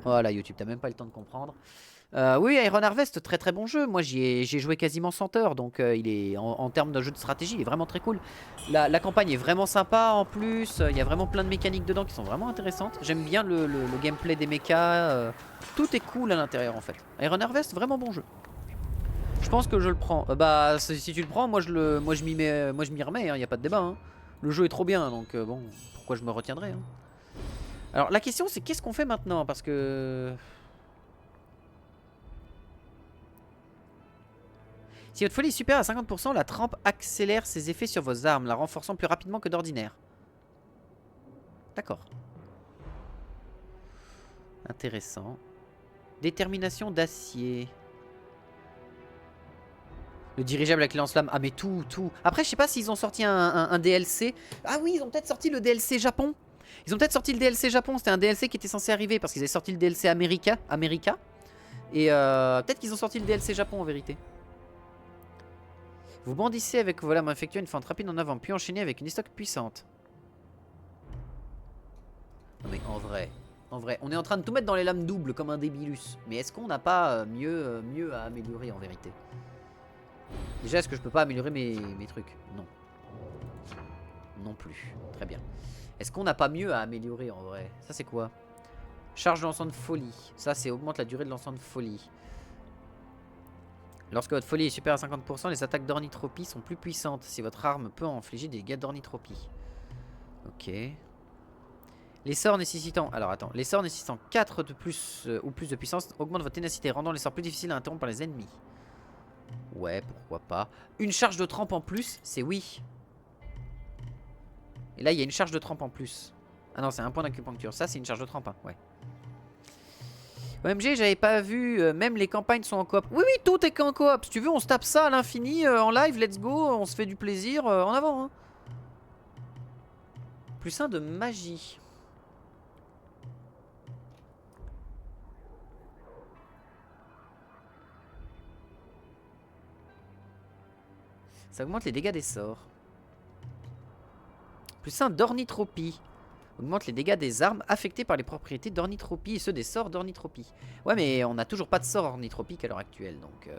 Voilà, YouTube, t'as même pas eu le temps de comprendre. Oui, Iron Harvest, très très bon jeu. Moi, j'ai joué quasiment 100 heures, donc il est en termes de jeu de stratégie, il est vraiment très cool. La campagne est vraiment sympa en plus. Il y a vraiment plein de mécaniques dedans qui sont vraiment intéressantes. J'aime bien le gameplay des mechas. Tout est cool à l'intérieur en fait. Iron Harvest, vraiment bon jeu. Je pense que je le prends. Bah, si tu le prends, moi je m'y mets, moi je m'y remets. Il n'y a pas de débat. Hein. Le jeu est trop bien, donc bon, pourquoi je me retiendrai hein. Alors la question c'est qu'est-ce qu'on fait maintenant parce que si votre folie est supérieure à 50%, la trempe accélère ses effets sur vos armes, la renforçant plus rapidement que d'ordinaire. D'accord. Intéressant. Détermination d'acier. Le dirigeable avec lance-flamme. Ah mais tout. Après je sais pas s'ils ont sorti un DLC. Ah oui, ils ont peut-être sorti le DLC Japon. Ils ont peut-être sorti le DLC Japon. C'était un DLC qui était censé arriver parce qu'ils avaient sorti le DLC America. Et peut-être qu'ils ont sorti le DLC Japon en vérité. Vous bandissez avec vos lames effectuant une fente rapide en avant, puis enchaîner avec une stock puissante. Non mais en vrai, on est en train de tout mettre dans les lames doubles comme un débilus. Mais est-ce qu'on n'a pas mieux à améliorer en vérité? Déjà, est-ce que je peux pas améliorer mes trucs? Non. Non plus. Très bien. Est-ce qu'on n'a pas mieux à améliorer en vrai? Ça c'est quoi? Charge de l'encens de folie. Ça c'est augmente la durée de l'encens de folie. Lorsque votre folie est supérieure à 50%, les attaques d'ornithropie sont plus puissantes. Si votre arme peut infliger des dégâts d'ornithropie. Ok. Les sorts nécessitant... Alors attends. Les sorts nécessitant 4 de plus ou plus de puissance augmentent votre ténacité, rendant les sorts plus difficiles à interrompre par les ennemis. Ouais, pourquoi pas. Une charge de trempe en plus, c'est oui. Et là, il y a une charge de trempe en plus. Ah non, c'est un point d'acupuncture. Ça, c'est une charge de trempe, hein. Ouais. OMG, j'avais pas vu. Même les campagnes sont en coop. Oui, oui, tout est en coop. Si tu veux, on se tape ça à l'infini en live. Let's go. On se fait du plaisir. En avant. Hein. Plus un de magie. Ça augmente les dégâts des sorts. Plus un d'ornithropie. Augmente les dégâts des armes affectées par les propriétés d'ornithropie et ceux des sorts d'ornithropie. Ouais, mais on n'a toujours pas de sort ornithropique à l'heure actuelle, donc...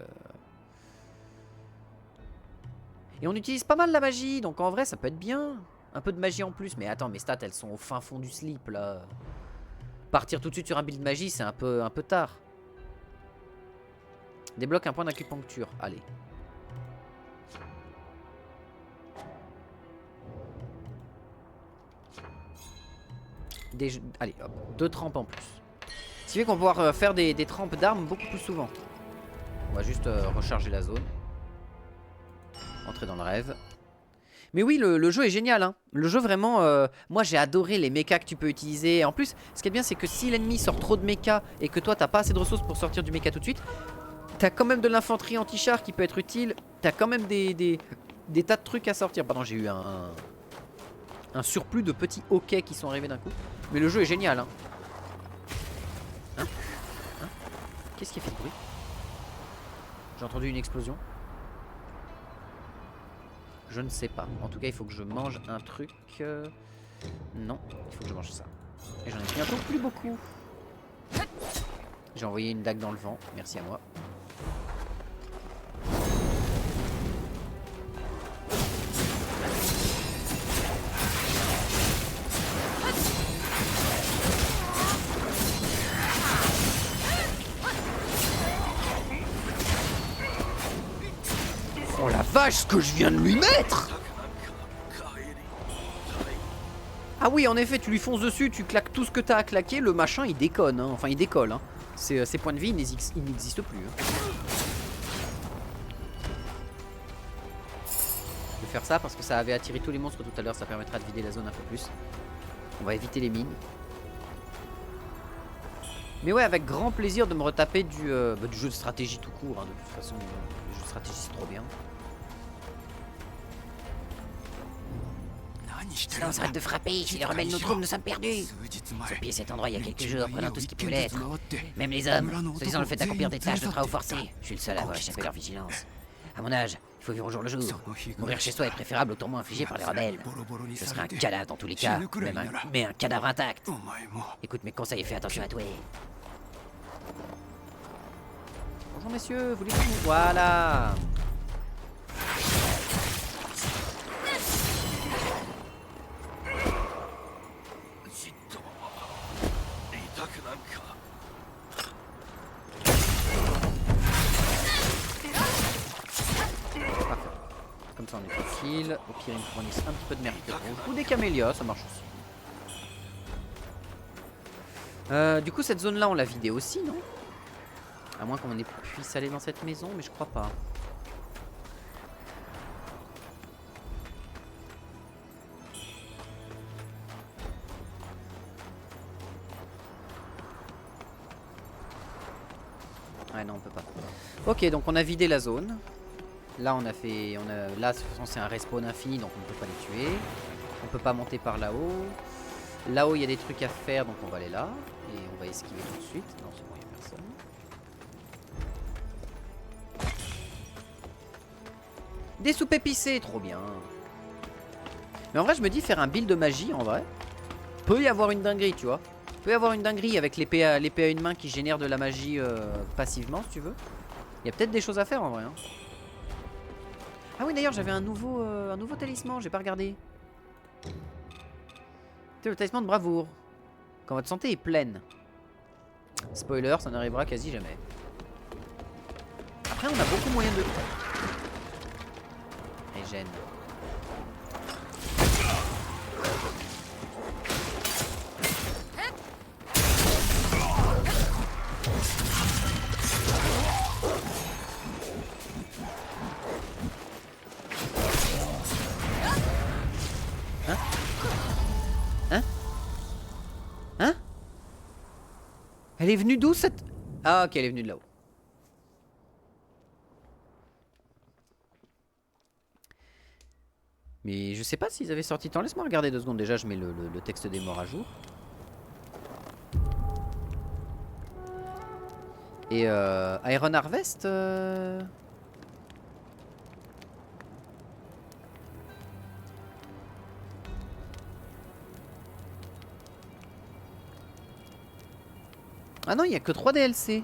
Et on utilise pas mal la magie, donc en vrai, ça peut être bien. Un peu de magie en plus. Mais attends, mes stats, elles sont au fin fond du slip, là. Partir tout de suite sur un build magie, c'est un peu tard. Débloque un point d'acupuncture. Allez. Allez, hop. 2 trempes en plus. Ce qui fait qu'on va pouvoir faire des trempes d'armes beaucoup plus souvent. On va juste recharger la zone. Entrer dans le rêve. Mais oui, le jeu est génial. Hein. Le jeu, vraiment, moi j'ai adoré les mechas que tu peux utiliser. En plus, ce qui est bien, c'est que si l'ennemi sort trop de mechas et que toi, t'as pas assez de ressources pour sortir du mecha tout de suite, t'as quand même de l'infanterie anti-char qui peut être utile. T'as quand même des tas de trucs à sortir. Pardon, j'ai eu un surplus de petits hoquets qui sont arrivés d'un coup. Mais le jeu est génial. Hein. Hein, qu'est-ce qui a fait de bruit? J'ai entendu une explosion. Je ne sais pas. En tout cas, il faut que je mange un truc. Non, il faut que je mange ça. Et j'en ai bientôt plus beaucoup. J'ai envoyé une dague dans le vent. Merci à moi. Oh la vache, ce que je viens de lui mettre! Ah oui, en effet, tu lui fonces dessus, tu claques tout ce que t'as à claquer, le machin il déconne, hein. Enfin il décolle. Hein. Ses points de vie, ils n'existent plus. Hein. Je vais faire ça parce que ça avait attiré tous les monstres tout à l'heure, ça permettra de vider la zone un peu plus. On va éviter les mines. Mais ouais, avec grand plaisir de me retaper du jeu de stratégie tout court. Hein. De toute façon, le jeu de stratégie c'est trop bien. Silence, arrête de frapper, si les rebelles nous trouvent, nous sommes perdus. J'ai pillé cet endroit il y a quelques jours, prenant tout ce qui pouvait l'être. Même les hommes, soi-disant le fait d'accomplir des tâches de travaux forcés. Je suis le seul à avoir échappé à leur vigilance. À mon âge, il faut vivre au jour le jour. Mourir chez soi est préférable au tourment infligé par les rebelles. Je serai un cadavre dans tous les cas, mais un cadavre intact. Écoute mes conseils et fais attention à toi. Bonjour messieurs, vous les nous. Voilà. Comme ça on est tranquille. Au pire ils me fournissent un petit peu de mérite rouge. Ou des camélias, ça marche aussi. Du coup cette zone là on l'a vidée aussi, non? À moins qu'on puisse aller dans cette maison, mais je crois pas. Ouais non on peut pas. Ok donc on a vidé la zone. Là on a fait. Là de toute façon c'est un respawn infini donc on ne peut pas les tuer. On peut pas monter par là-haut. Là-haut il y a des trucs à faire donc on va aller là. Et on va esquiver tout de suite. Non c'est bon il n'y a personne. Des soupes épicées, trop bien. Mais en vrai je me dis faire un build de magie en vrai. Peut y avoir une dinguerie tu vois. Peut y avoir une dinguerie avec l'épée à une main qui génère de la magie passivement si tu veux. Il y a peut-être des choses à faire en vrai hein. Ah oui d'ailleurs j'avais un nouveau talisman, j'ai pas regardé. C'est le talisman de bravoure. Quand votre santé est pleine. Spoiler, ça n'arrivera quasi jamais. Après on a beaucoup moyen de... Régène. Elle est venue d'où cette... Ah ok elle est venue de là-haut. Mais je sais pas s'ils avaient sorti tant. Laisse-moi regarder 2 secondes. Déjà je mets le texte des morts à jour. Et Iron Harvest Ah non, il n'y a que 3 DLC.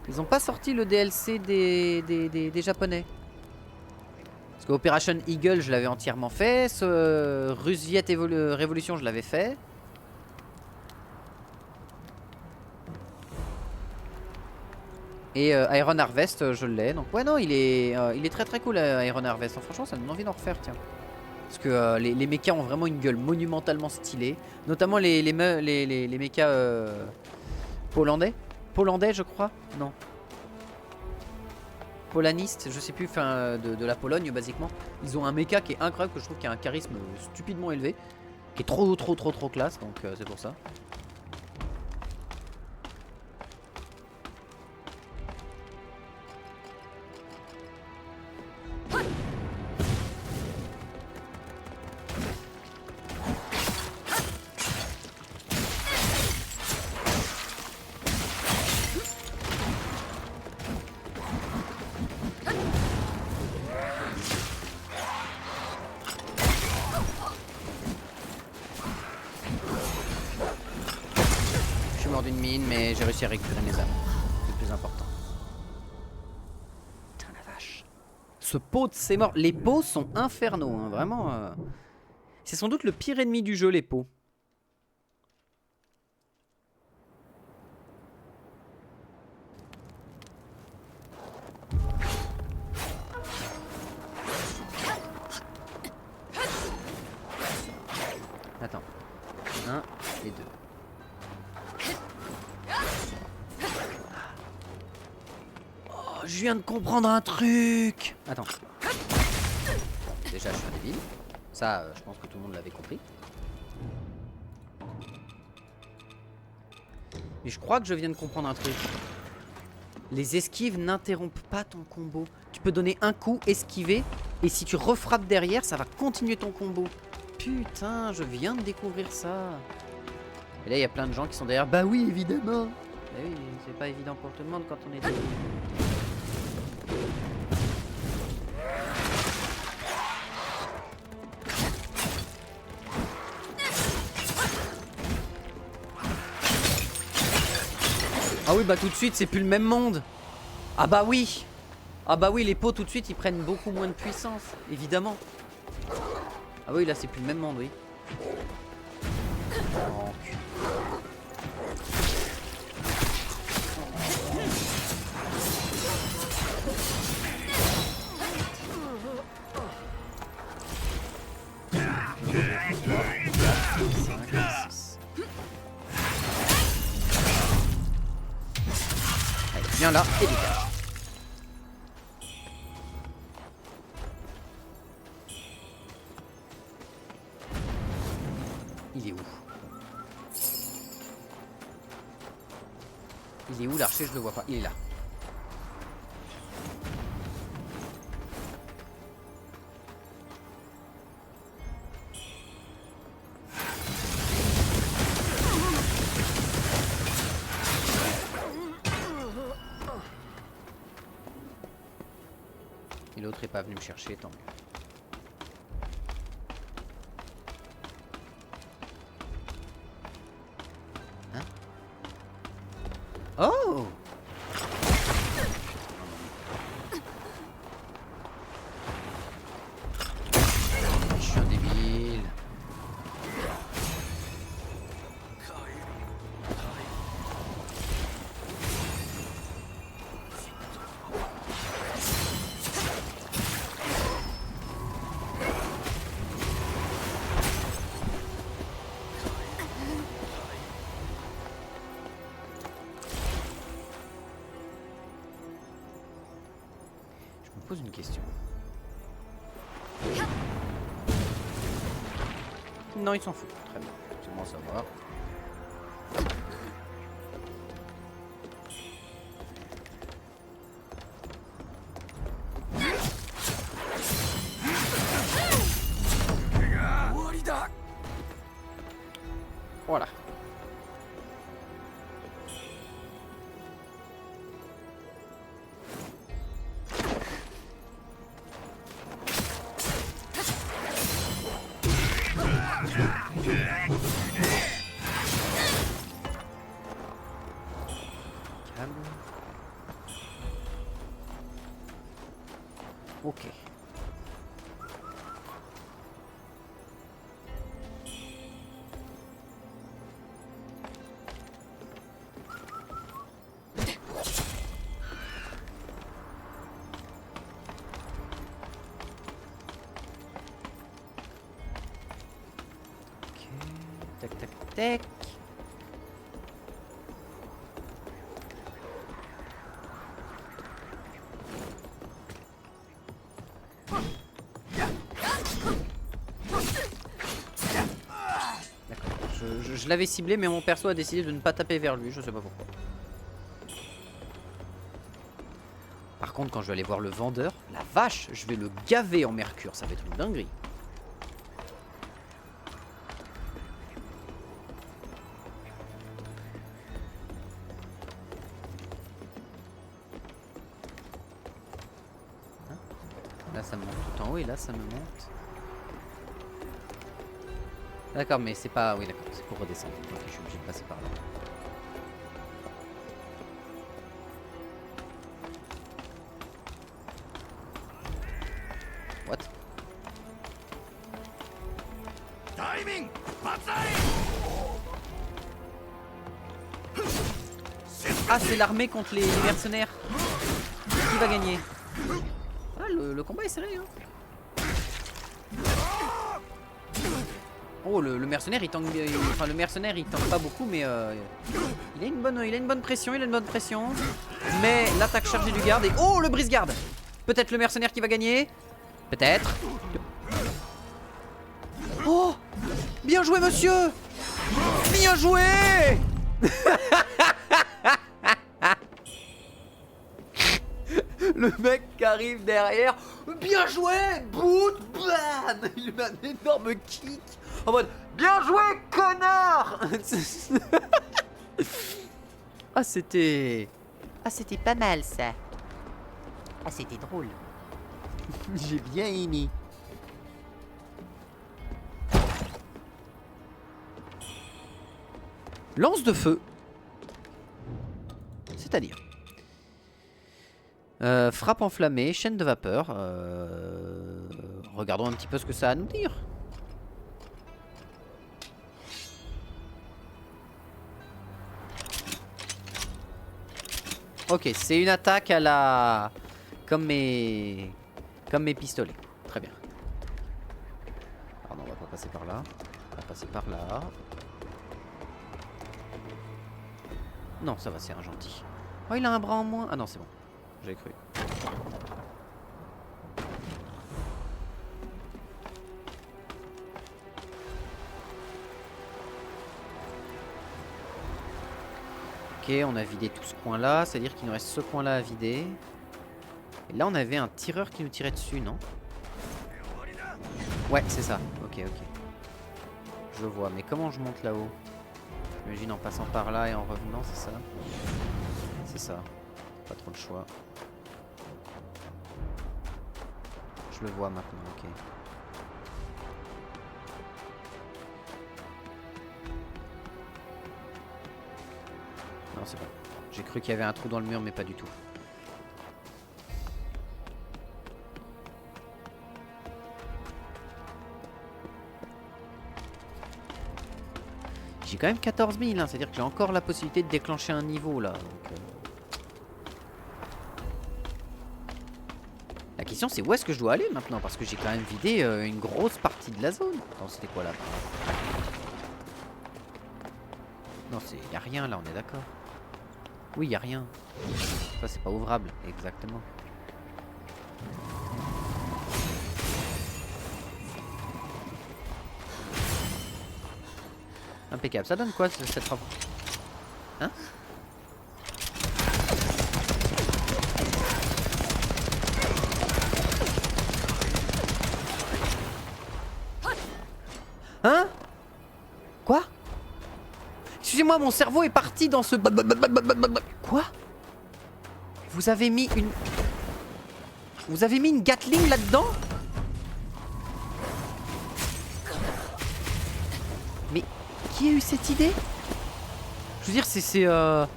Ils ont pas sorti le DLC des Japonais. Parce que Operation Eagle, je l'avais entièrement fait. Ce Rusviet Révolution, je l'avais fait. Et Iron Harvest, je l'ai. Donc ouais, non, il est très très cool, Iron Harvest. Franchement, ça me donne envie d'en refaire, tiens. Parce que les mechas ont vraiment une gueule monumentalement stylée. Notamment les mechas Pollandais, je crois. Non. Polaniste, je sais plus, enfin de la Pologne, basiquement. Ils ont un mecha qui est incroyable, que je trouve qui a un charisme stupidement élevé. Qui est trop classe, donc c'est pour ça. D'une mine, mais j'ai réussi à récupérer mes âmes. C'est le plus important. Putain la vache. Ce pot de ces morts. Les pots sont infernaux, hein, vraiment. C'est sans doute le pire ennemi du jeu, les pots. Attends. 1 et 2. Je viens de comprendre un truc. Attends. Bon, déjà, je suis un débile. Ça, je pense que tout le monde l'avait compris. Mais je crois que je viens de comprendre un truc. Les esquives n'interrompent pas ton combo. Tu peux donner un coup, esquiver, et si tu refrappes derrière, ça va continuer ton combo. Putain, je viens de découvrir ça. Et là, il y a plein de gens qui sont derrière. Bah oui, évidemment. Bah oui, c'est pas évident pour tout le monde quand on est débile. Ah oui bah tout de suite c'est plus le même monde. Ah bah oui. Ah bah oui, les pots tout de suite ils prennent beaucoup moins de puissance, évidemment. Ah oui, là c'est plus le même monde, oui. Oh, allez, viens là et dégage. Il est où? Il est où l'archer? Je le vois pas. Il est là. Et l'autre est pas venu me chercher, tant mieux. Hein? Oh! Je suis un débile. Je me pose une question. Non, il s'en fout. Très bien. C'est bon à savoir. Voilà. Calme. Ok. Tac, tac, tac. D'accord. Je l'avais ciblé, mais mon perso a décidé de ne pas taper vers lui. Je sais pas pourquoi. Par contre, quand je vais aller voir le vendeur, la vache, je vais le gaver en mercure. Ça va être une dinguerie. Là ça me monte tout en haut et là ça me monte. D'accord, mais c'est pas... Oui d'accord, c'est pour redescendre. Ok, je suis obligé de passer par là. What? Ah, c'est l'armée contre les mercenaires. Qui va gagner? Ah, le combat est serré, hein. Oh, le mercenaire il tank, enfin le mercenaire il tank pas beaucoup, mais il a une bonne pression, Mais l'attaque chargée du garde et oh le brise-garde. Peut-être le mercenaire qui va gagner. Peut-être. Oh, bien joué monsieur. Bien joué. Le mec qui arrive derrière. Bien joué. Boot, bam. Il lui met un énorme kick. En mode, bien joué, connard. Ah, c'était... Ah, c'était pas mal, ça. Ah, c'était drôle. J'ai bien aimé. Lance de feu. C'est-à-dire... Frappe enflammée, chaîne de vapeur. Regardons un petit peu ce que ça a à nous dire. Ok, c'est une attaque à la... Comme mes pistolets. Très bien. Pardon, on va pas passer par là. On va passer par là. Non, ça va, c'est un gentil. Oh, il a un bras en moins. Ah non, c'est bon. J'avais cru. Ok, on a vidé tout ce coin-là. C'est-à-dire qu'il nous reste ce coin-là à vider. Et là, on avait un tireur qui nous tirait dessus, non? Ouais, c'est ça. Ok, ok. Je vois. Mais comment je monte là-haut? J'imagine en passant par là et en revenant, c'est ça? C'est ça. Pas trop le choix. Je le vois maintenant, ok. Non, c'est bon. J'ai cru qu'il y avait un trou dans le mur, mais pas du tout. J'ai quand même 14 000, hein, c'est-à-dire que j'ai encore la possibilité de déclencher un niveau là. Donc, la question c'est où est-ce que je dois aller maintenant? Parce que j'ai quand même vidé une grosse partie de la zone. Attends, c'était quoi là? Non, y a rien là, on est d'accord. Oui, y a rien. Ça c'est pas ouvrable, exactement. Impeccable. Ça donne quoi cette frappe? Hein? Hein? Quoi? Excusez-moi, mon cerveau est parti dans ce... Quoi? Vous avez mis une... Vous avez mis une Gatling là-dedans? Mais qui a eu cette idée? Je veux dire, c'est... Alors,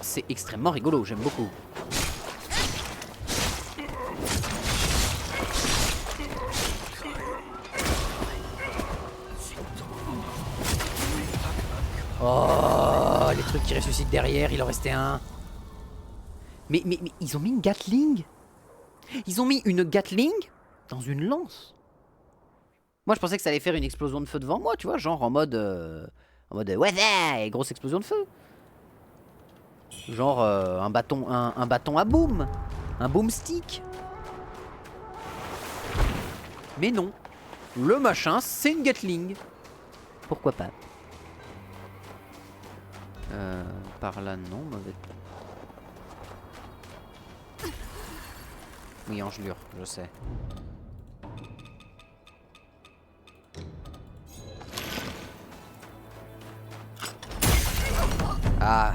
c'est extrêmement rigolo, j'aime beaucoup. Oh, les trucs qui ressuscitent derrière, il en restait un. Mais ils ont mis une Gatling? Ils ont mis une Gatling dans une lance? Moi, je pensais que ça allait faire une explosion de feu devant moi, tu vois, genre en mode ouais, ouais, grosse explosion de feu. Genre un bâton à boom, un boomstick. Mais non, le machin, c'est une Gatling. Pourquoi pas? Par là, non, mauvais. Oui, engelure, je sais. Ah.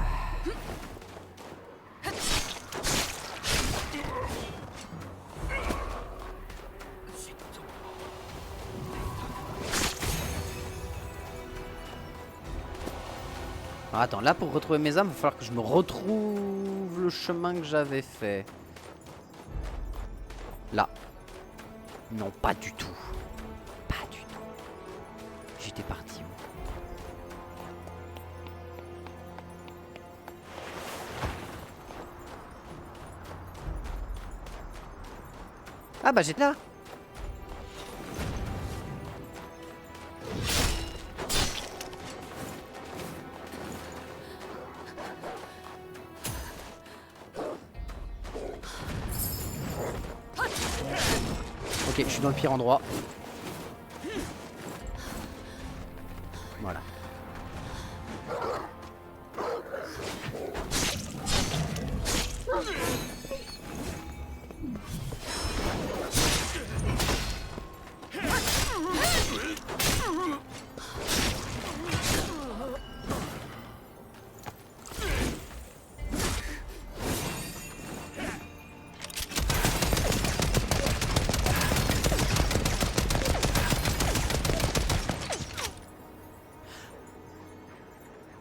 Alors, attends, là pour retrouver mes âmes, il va falloir que je me retrouve le chemin que j'avais fait. Là. Non, pas du tout. Pas du tout. J'étais parti où? Ah bah j'étais là. Ok, je suis dans le pire endroit. Voilà.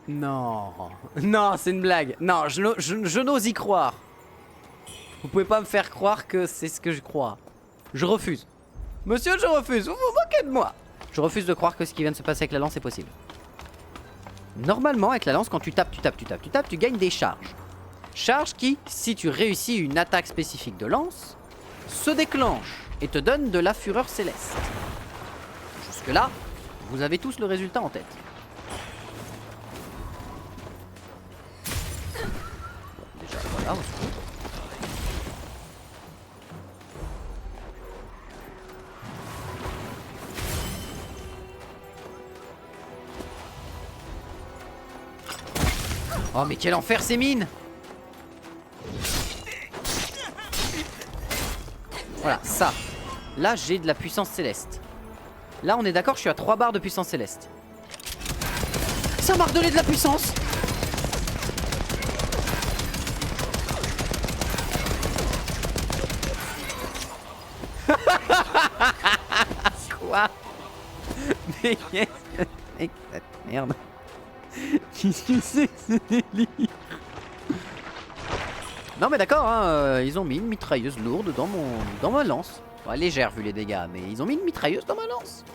Non, non, c'est une blague. Non, je n'ose y croire. Vous pouvez pas me faire croire que c'est ce que je crois. Je refuse. Monsieur, je refuse. Vous vous moquez de moi. Je refuse de croire que ce qui vient de se passer avec la lance est possible. Normalement, avec la lance, quand tu tapes, tu gagnes des charges. Charges qui, si tu réussis une attaque spécifique de lance, se déclenchent et te donnent de la fureur céleste. Jusque-là, vous avez tous le résultat en tête. Bon, déjà, voilà, au secours. Oh mais quel enfer ces mines! Voilà, ça. Là j'ai de la puissance céleste. Là on est d'accord, je suis à 3 barres de puissance céleste. Ça m'a redonné de la puissance! Quoi? Mais qu'est-ce que c'est que cette merde? Qu'est-ce que c'est que ce délire? Non mais d'accord, hein, ils ont mis une mitrailleuse lourde dans ma lance. Bon, légère vu les dégâts, mais ils ont mis une mitrailleuse dans ma lance.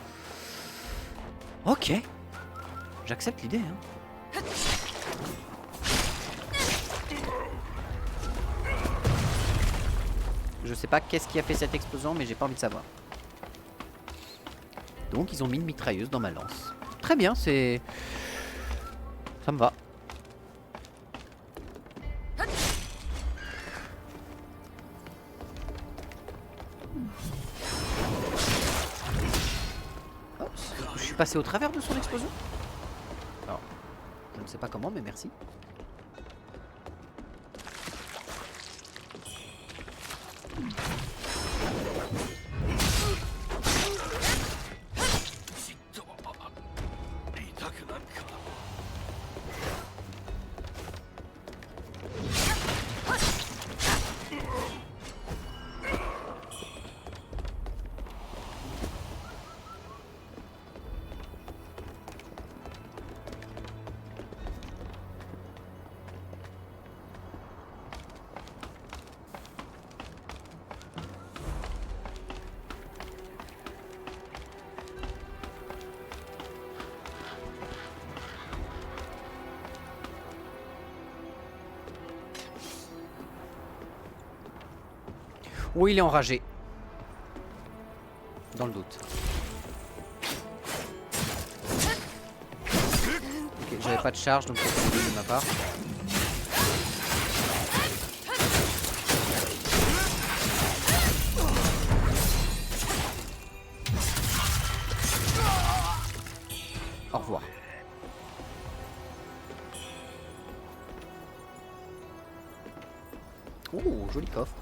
Ok. J'accepte l'idée, hein. Je sais pas qu'est-ce qui a fait cette explosion, mais j'ai pas envie de savoir. Donc ils ont mis une mitrailleuse dans ma lance. Très bien, c'est... Ça me va. Oh, je suis passé au travers de son explosion. Alors, je ne sais pas comment, mais merci. Oui, il est enragé. Dans le doute. Ok, j'avais pas de charge, donc c'est de ma part. Au revoir. Oh, joli coffre.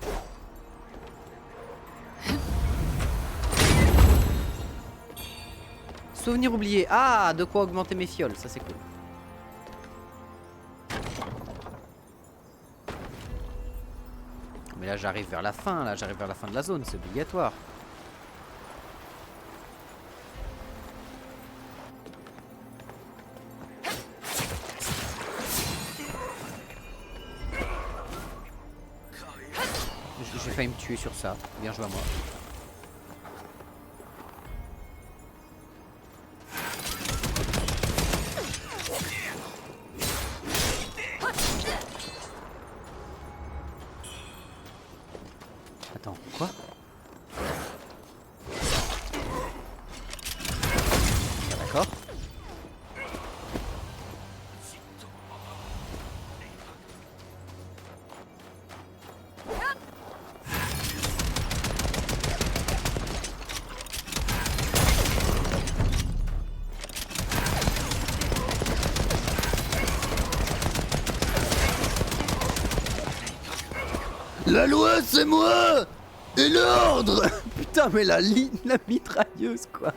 Souvenir oublié. Ah, de quoi augmenter mes fioles, ça c'est cool. Mais là j'arrive vers la fin, de la zone, c'est obligatoire. J'ai failli me tuer sur ça, bien joué à moi. Attends, quoi? D'accord. La loi, c'est moi! Et l'ordre! Putain, mais la mitrailleuse, quoi.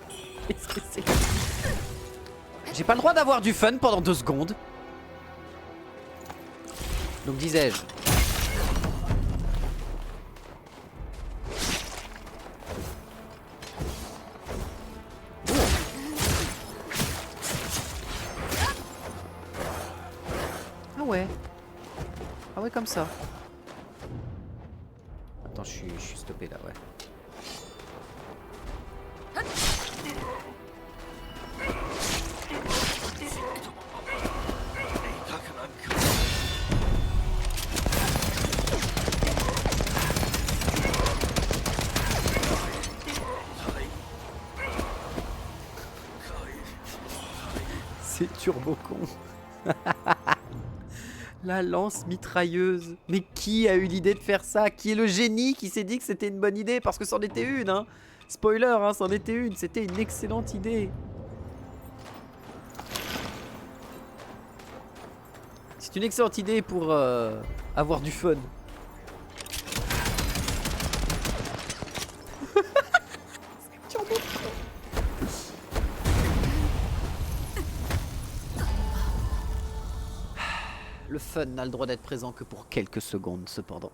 Qu'est-ce que c'est? J'ai pas le droit d'avoir du fun pendant 2 secondes. Donc disais-je. Ah ouais. Ah ouais, comme ça. Attends, je suis stoppé là, ouais. C'est turbo con. La lance mitrailleuse. Mais qui a eu l'idée de faire ça? Qui est le génie qui s'est dit que c'était une bonne idée? Parce que c'en était une, hein. Spoiler, hein, c'en était une. C'était une excellente idée. C'est une excellente idée pour avoir du fun. Le fun n'a le droit d'être présent que pour quelques secondes, cependant.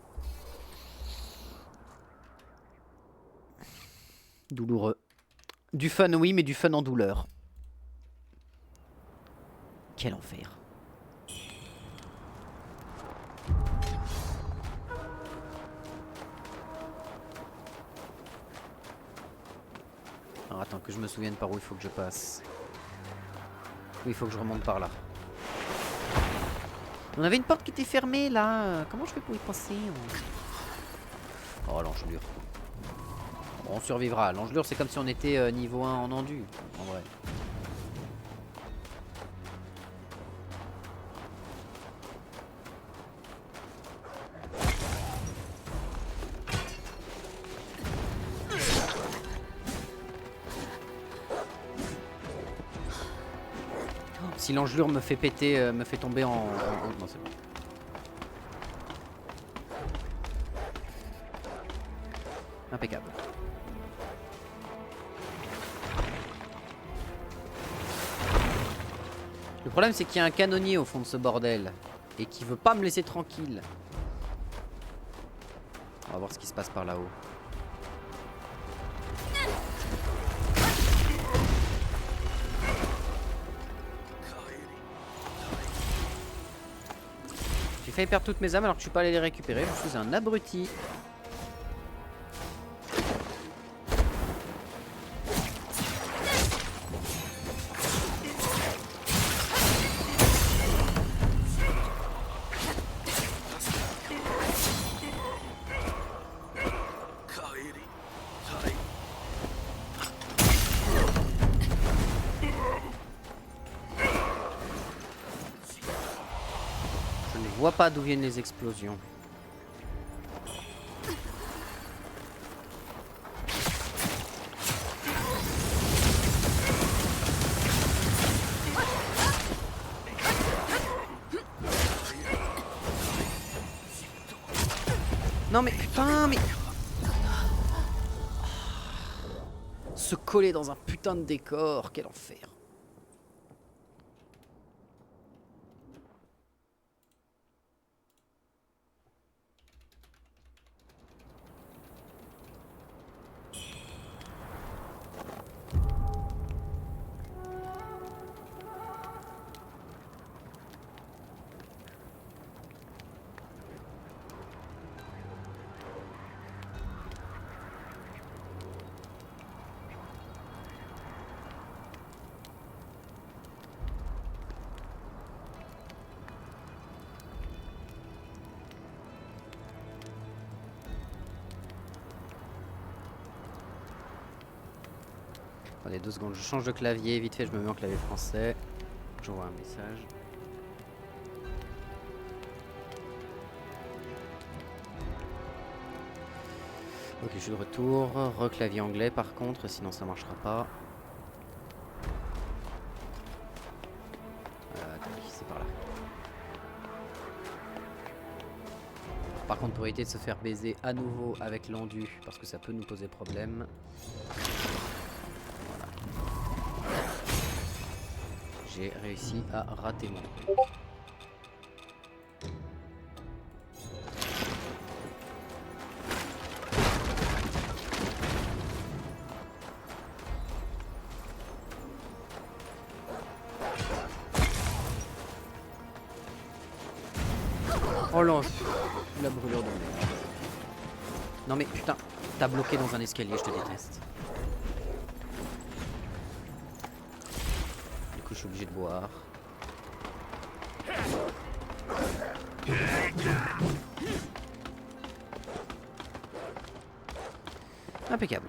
Douloureux. Du fun, oui, mais du fun en douleur. Quel enfer. Alors attends, que je me souvienne par où il faut que je passe. Oui, il faut que je remonte par là. On avait une porte qui était fermée là. Comment je fais pour y passer? Oh, l'engelure. Bon, on survivra. L'engelure, c'est comme si on était niveau 1 en endu. En vrai. Si l'engelure me fait péter, me fait tomber en... Non, c'est bon. Impeccable. Le problème, c'est qu'il y a un canonnier au fond de ce bordel. Et qui veut pas me laisser tranquille. On va voir ce qui se passe par là-haut. J'ai failli perdre toutes mes âmes alors que je suis pas allé les récupérer. Je suis un abruti. Je vois pas d'où viennent les explosions. Non mais putain, mais... Se coller dans un putain de décor, quel enfer. Attendez 2 secondes, je change de clavier, vite fait je me mets en clavier français. J'envoie un message. Ok, je suis de retour. Reclavier anglais par contre, sinon ça marchera pas. C'est par là. Par contre, pour éviter de se faire baiser à nouveau avec l'endu, parce que ça peut nous poser problème. J'ai réussi à rater mon coup. Oh là, la brûlure de merde. Non mais putain, t'as bloqué dans un escalier, je te déteste. Du coup je suis obligé de boire. Impeccable.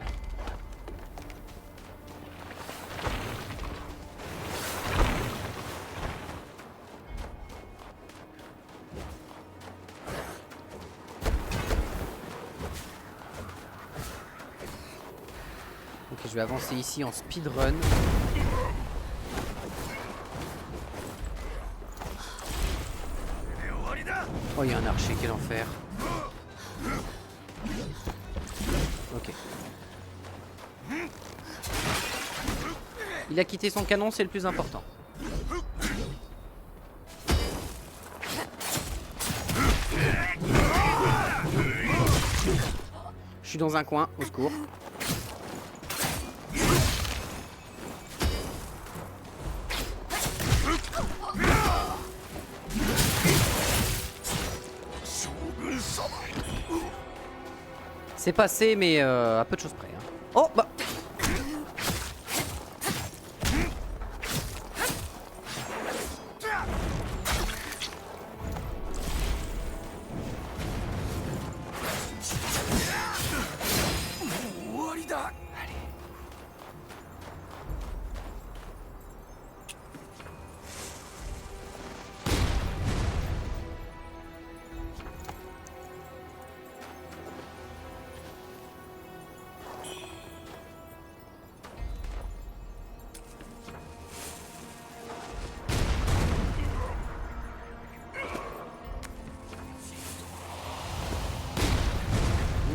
Ok, je vais avancer ici en speedrun. Oh, il y a un archer, quel enfer. Ok. Il a quitté son canon, c'est le plus important. Je suis dans un coin, au secours. C'est passé, mais à peu de choses près. Hein. Oh, bah.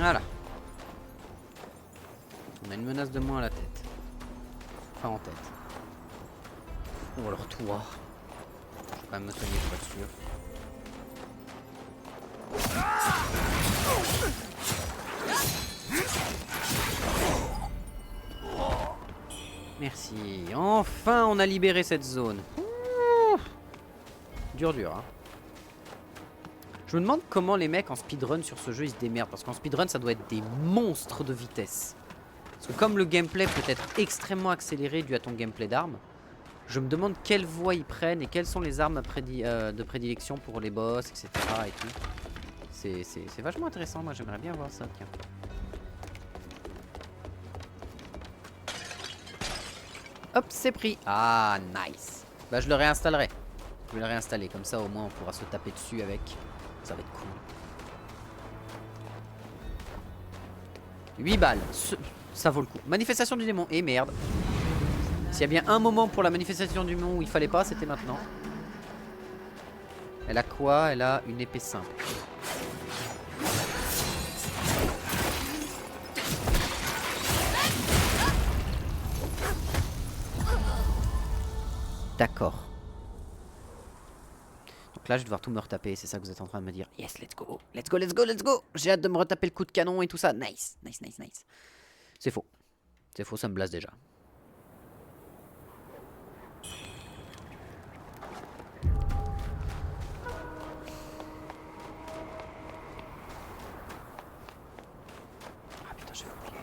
Voilà. On a une menace de moins à la tête. Enfin en tête. Ou alors toi. Je vais quand même me soigner pour être sûr. Merci. Enfin on a libéré cette zone. Dur hein. Je me demande comment les mecs en speedrun sur ce jeu ils se démerdent. Parce qu'en speedrun ça doit être des monstres de vitesse. Parce que comme le gameplay peut être extrêmement accéléré dû à ton gameplay d'armes, je me demande quelles voies ils prennent et quelles sont les armes de prédilection pour les boss, etc. Et tout. C'est vachement intéressant, moi j'aimerais bien voir ça, tiens. Hop, c'est pris. Ah, nice. Bah je le réinstallerai. Je vais le réinstaller, comme ça au moins on pourra se taper dessus avec. Ça va être cool. 8 balles. Ça vaut le coup. Manifestation du démon. Et merde. S'il y a bien un moment pour la manifestation du démon où il fallait pas, c'était maintenant. Elle a quoi? Elle a une épée simple. D'accord. Donc là, je vais devoir tout me retaper. C'est ça que vous êtes en train de me dire. Yes, let's go. Let's go, let's go, let's go. J'ai hâte de me retaper le coup de canon et tout ça. Nice, nice, nice, nice. C'est faux. C'est faux, ça me blase déjà. Ah putain, j'ai oublié.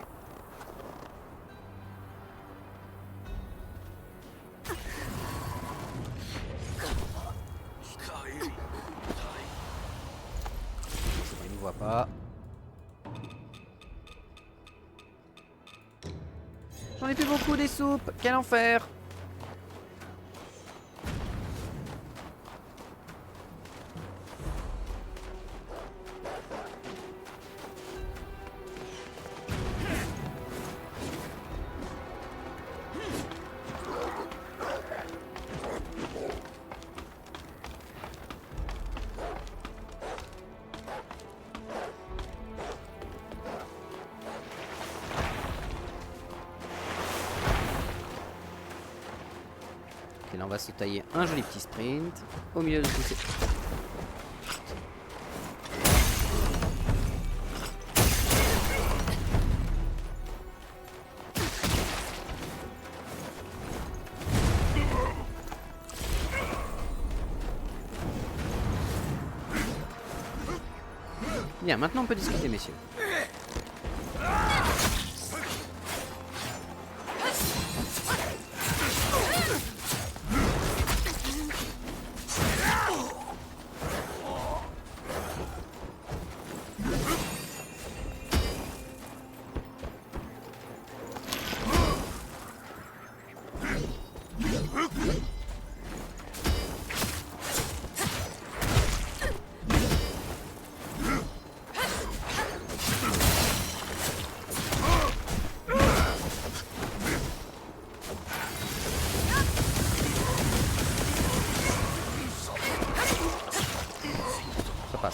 C'est bon, il me voit pas. J'en ai plus beaucoup des soupes. Quel enfer. Ok, là on va se tailler un joli petit sprint au milieu de tout ces... Bien, maintenant on peut discuter, messieurs.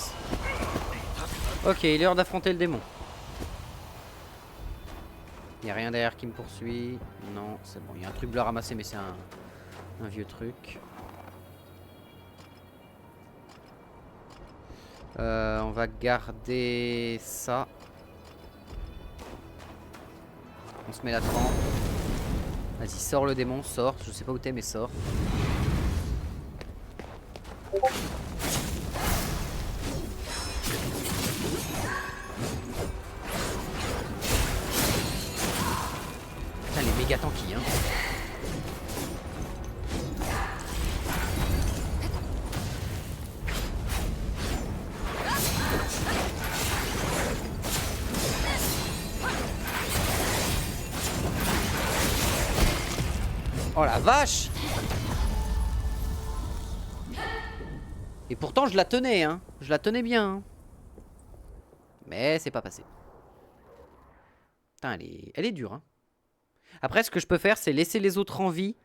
passe. Ok, il est l'heure d'affronter le démon. Il n'y a rien derrière qui me poursuit. Non, c'est bon. Il y a un truc bleu à ramasser, mais c'est un vieux truc. On va garder ça. On se met la trempe. Vas-y, sors le démon, sors. Je sais pas où t'es, mais sors. Putain, les méga tanky, hein. Oh la vache! Et pourtant je la tenais, hein. Je la tenais bien. Hein. Mais c'est pas passé. Putain, elle est dure. Hein. Après, ce que je peux faire, c'est laisser les autres en vie.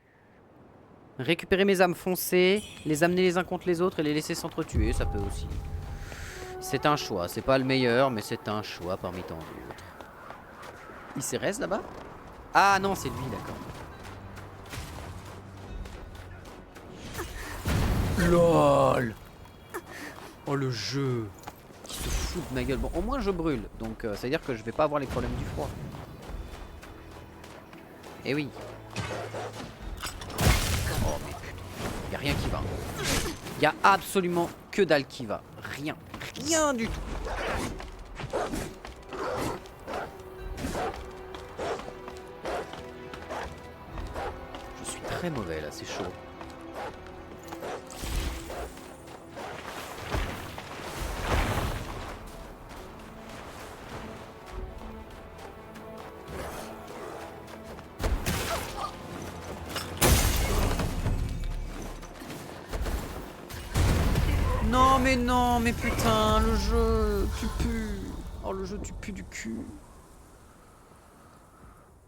Récupérer mes âmes foncées. Les amener les uns contre les autres et les laisser s'entretuer. Ça peut aussi. C'est un choix. C'est pas le meilleur, mais c'est un choix parmi tant d'autres. Il s'est reste là-bas? Ah non, c'est lui, d'accord. LOL. Oh le jeu qui se fout de ma gueule. Bon au moins je brûle. Donc ça veut dire que je vais pas avoir les problèmes du froid. Eh oui. Oh mais putain. Y'a rien qui va. Y'a absolument que dalle qui va. Rien. Rien du tout. Je suis très mauvais là, c'est chaud. Non, mais putain, le jeu, tu pues. Oh, le jeu, tu pues du cul.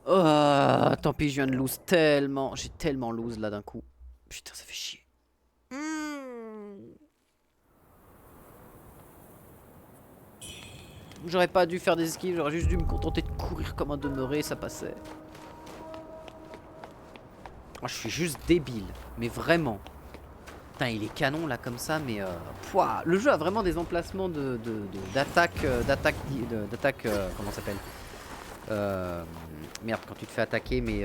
Oh, tant pis, je viens de lose tellement. J'ai tellement lose là d'un coup. Putain, ça fait chier. J'aurais pas dû faire des esquives, j'aurais juste dû me contenter de courir comme un demeuré, ça passait. Oh, je suis juste débile, mais vraiment. Putain, il est canon là comme ça, mais pouah, le jeu a vraiment des emplacements d'attaque, comment ça s'appelle, merde, quand tu te fais attaquer, mais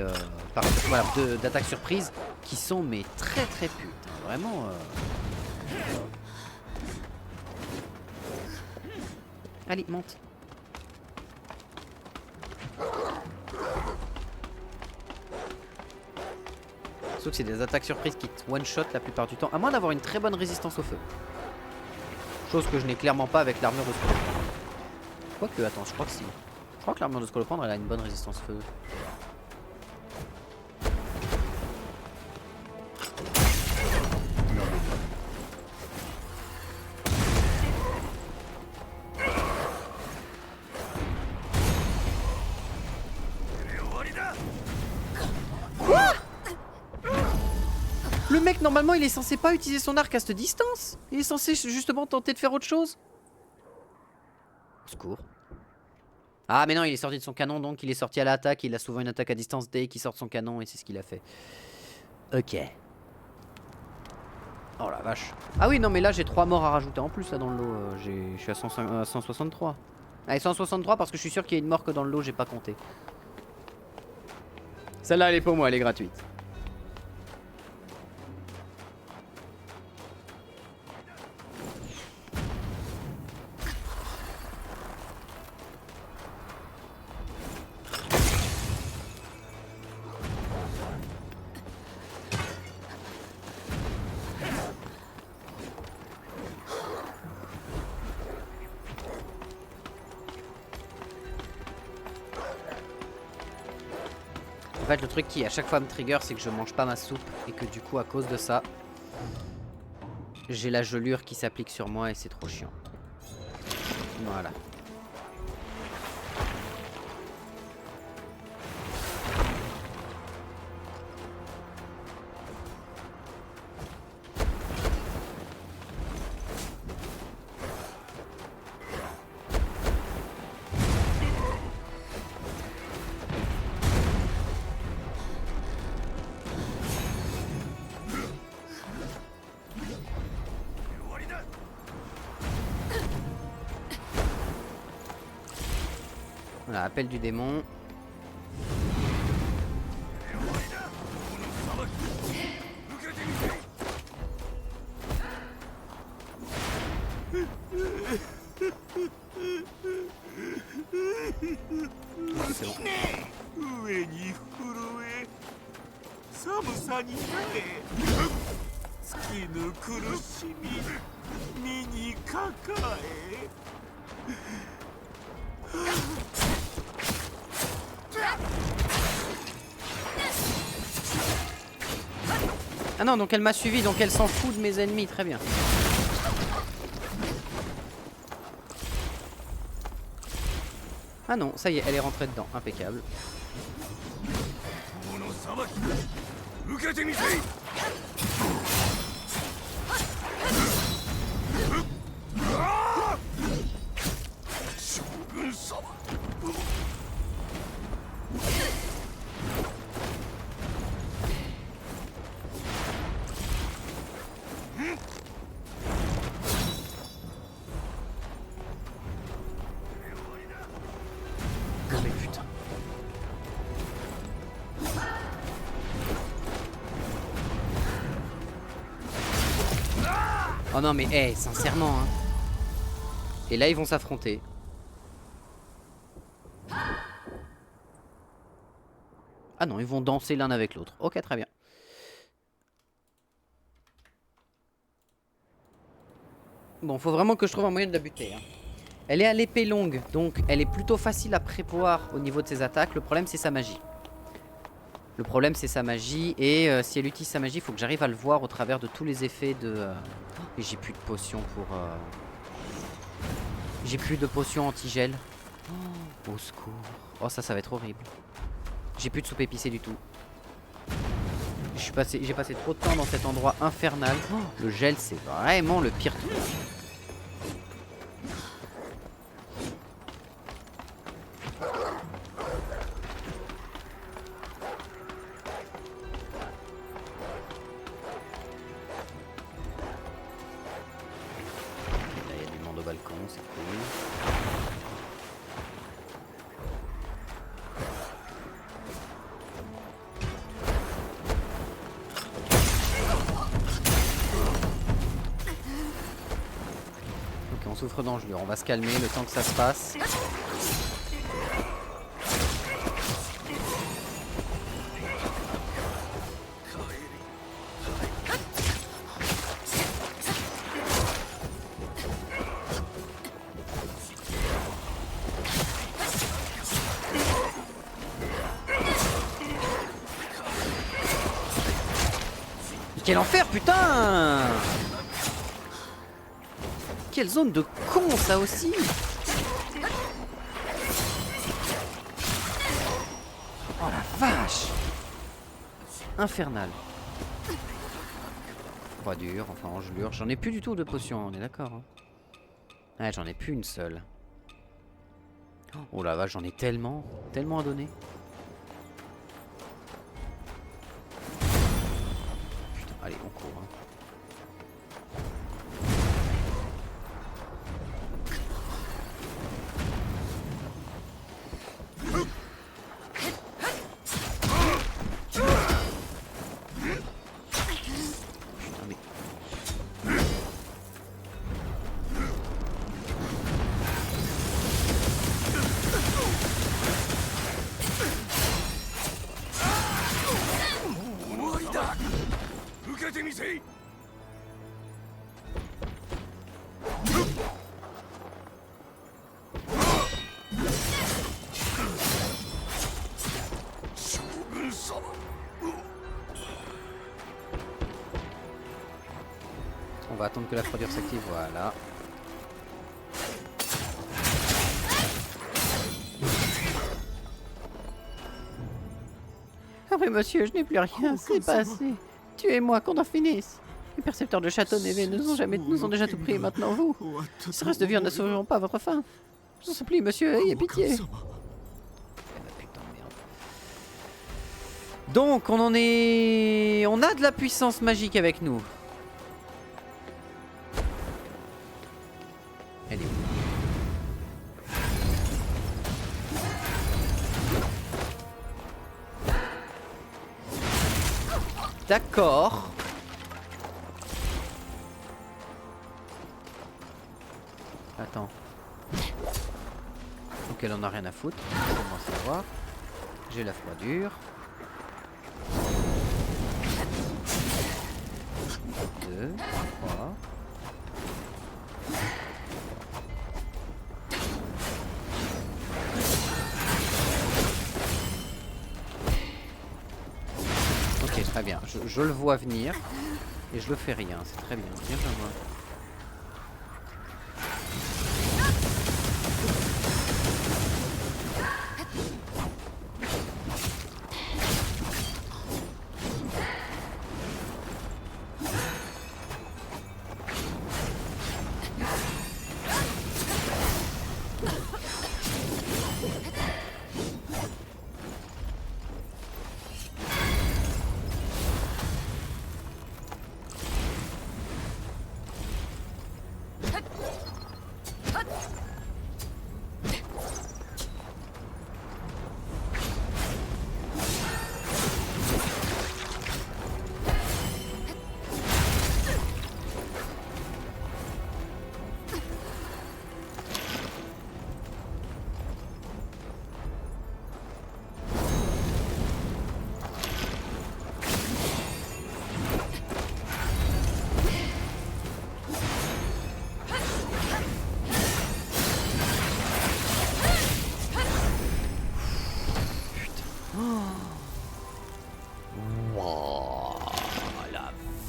voilà, d'attaque surprise, qui sont mais très très putes, hein, vraiment. Allez, monte. Sauf que c'est des attaques surprises qui te one-shot la plupart du temps, à moins d'avoir une très bonne résistance au feu. Chose que je n'ai clairement pas avec l'armure de Scolopendre. Quoique, attends, je crois que si. Je crois que l'armure de Scolopendre elle a une bonne résistance feu. Le mec, normalement, il est censé pas utiliser son arc à cette distance. Il est censé justement tenter de faire autre chose. Au secours. Ah, mais non, il est sorti de son canon, donc il est sorti à l'attaque. Il a souvent une attaque à distance dès qu'il sort de son canon, et c'est ce qu'il a fait. Ok. Oh la vache. Ah oui, non, mais là, j'ai 3 morts à rajouter en plus, là, dans le lot. Je suis à 163. Allez, 163, parce que je suis sûr qu'il y a une mort que dans le lot, j'ai pas compté. Celle-là, elle est pour moi, elle est gratuite. En fait, le truc qui à chaque fois me trigger, c'est que je mange pas ma soupe et que du coup, à cause de ça, j'ai la gelure qui s'applique sur moi et c'est trop chiant. Voilà. Voilà, appel du démon. C'est bon. 上に震え寒さに耐え尽きぬ苦しみ身に抱え Ah non, donc elle m'a suivi, donc elle s'en fout de mes ennemis, très bien. Ah non, ça y est, elle est rentrée dedans, impeccable. Non mais putain. Oh non mais hey, sincèrement hein. Et là ils vont s'affronter. Ah non, ils vont danser l'un avec l'autre. Ok, très bien. Bon, faut vraiment que je trouve un moyen de la buter hein. Elle est à l'épée longue, donc elle est plutôt facile à prévoir au niveau de ses attaques. Le problème c'est sa magie. Le problème c'est sa magie. Et si elle utilise sa magie, il faut que j'arrive à le voir au travers de tous les effets de... Et j'ai plus de potions pour... J'ai plus de potions anti-gel. Oh, au secours. Oh ça va être horrible. J'ai plus de soupe épicée du tout. J'ai passé trop de temps dans cet endroit infernal. Oh, le gel c'est vraiment le pire truc. C'est cool. Ok, on souffre d'engelure. On va se calmer le temps que ça se passe. Quel enfer, putain! Quelle zone de con, ça aussi! Oh la vache! Infernal. Pas dur, enfin engelure. J'en ai plus du tout de potions, on est d'accord. Hein. Ouais, j'en ai plus une seule. Oh la vache, j'en ai tellement à donner. Allez, on court. Hein. Putain, mais... On va attendre que la froidure s'active, voilà. Ah oui monsieur, je n'ai plus rien, c'est pas assez. Tuez-moi, qu'on en finisse. Les percepteurs de Château-Névé nous ont déjà tout pris, maintenant vous. Ce reste de vie, en n'assureront pas votre faim. Je vous en supplie, monsieur, ayez pitié. Donc, on en est... On a de la puissance magique avec nous. Elle est où? D'accord. Attends. Donc elle en a rien à foutre. Comment savoir. J'ai la froidure. 2, 3. Ok, très bien. Je le vois venir. Et je le fais rien. C'est très bien. Bien joué, moi.